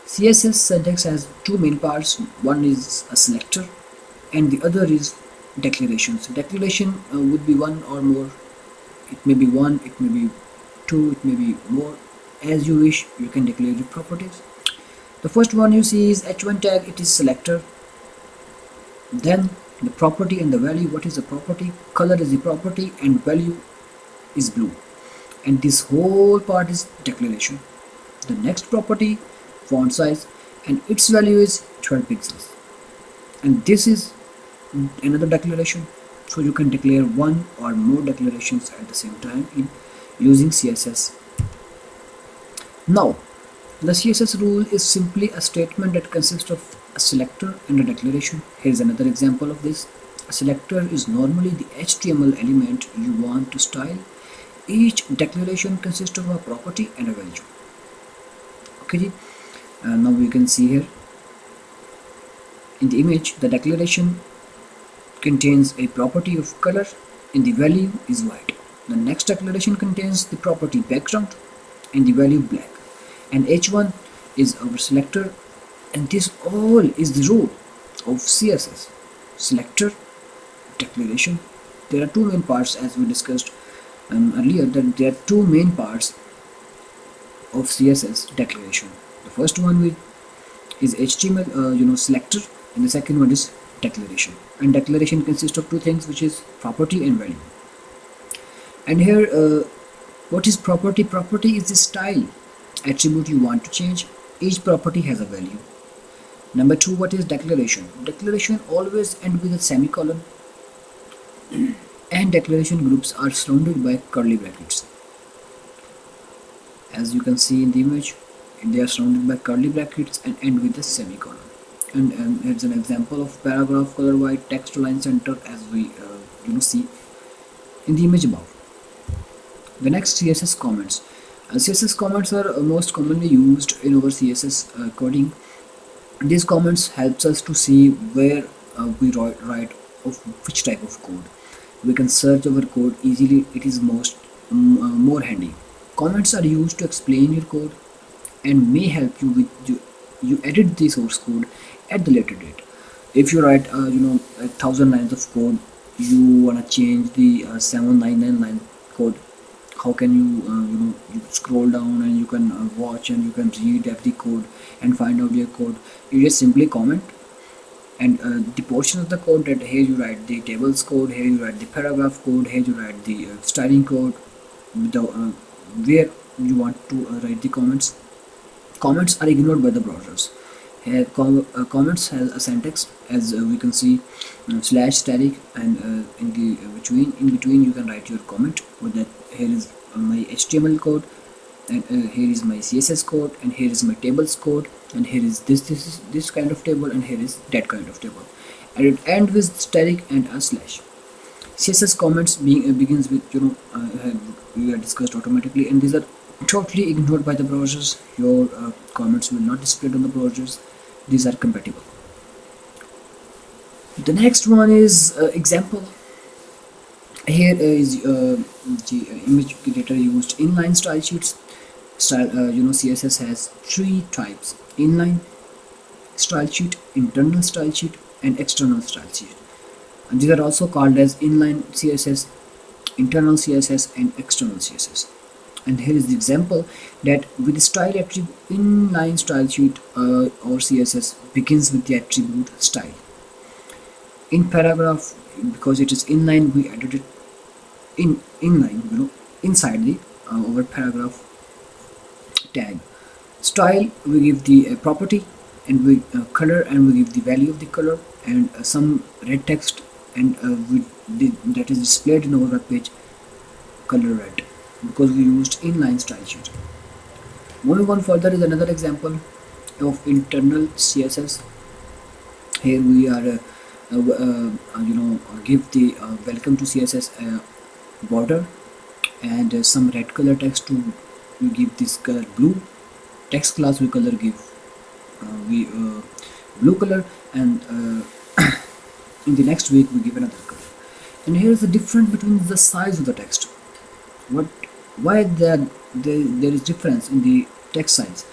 CSS syntax has two main parts. One is a selector and the other is declaration. So declaration would be one or more. It may be one, it may be two, it may be more. As you wish, you can declare your properties. The first one you see is h1 tag. It is selector. Then the property and the value. What is the property? Color is the property and value is blue. And this whole part is declaration. The next property, font size, and its value is 12 pixels. And this is another declaration. So you can declare one or more declarations at the same time in using CSS. Now, the CSS rule is simply a statement that consists of a selector and a declaration. Here's another example of this. A selector is normally the HTML element you want to style. Each declaration consists of a property and a value. Okay, now we can see here in the image the declaration contains a property of color and the value is white. The next declaration contains the property background and the value black. And h1 is our selector, and this all is the rule of CSS: selector, declaration. There are two main parts, as we discussed earlier, that there are two main parts of CSS declaration. The first one is HTML selector, and the second one is declaration. And declaration consists of two things, which is property and value. And here what is property? Property is the style attribute you want to change. Each property has a value. Number two, what is declaration? Declaration always end with a semicolon, and declaration groups are surrounded by curly brackets. As you can see in the image, they are surrounded by curly brackets and end with a semicolon. And here's an example of paragraph color white, text align center, as we see in the image above. The next, CSS comments. CSS comments are most commonly used in our CSS coding. These comments helps us to see where we write of which type of code. We can search our code easily. It is more handy. Comments are used to explain your code and may help you with you edit the source code at the later date. If you write 1,000 lines of code, you wanna change the 799 line code. How can you you scroll down and you can watch and you can read every code and find out your code? You just simply comment, and the portion of the code that here you write the tables code, here you write the paragraph code, here you write the styling code, where you want to write the comments. Comments are ignored by the browsers. Here comments has a syntax, as we can see, slash static, and in between you can write your comment. With that, here is my HTML code, and here is my CSS code, and here is my tables code, and here is this kind of table, and here is that kind of table, and it ends with static and a slash. CSS comments begins with we are discussed automatically, and these are totally ignored by the browsers. Your comments will not display on the browsers. These are compatible. The next one is example. Here is the image creator used inline style sheets. CSS has three types: inline style sheet, internal style sheet, and external style sheet. And these are also called as inline CSS, internal CSS, and external CSS. And here is the example that with the style attribute, inline style sheet or CSS begins with the attribute style. In paragraph, because it is inline, we added it inline, inside the our paragraph tag. Style, we give the property, and we color, and we give the value of the color, and some red text, and that is displayed in our web page color red, because we used inline style sheet. Moving on further is another example of internal CSS. Here we are give the welcome to CSS border, and some red color text to we give this color blue. Text class we color give blue color, and in the next week we give another color. And here is the difference between the size of the text. Why there is difference in the text size?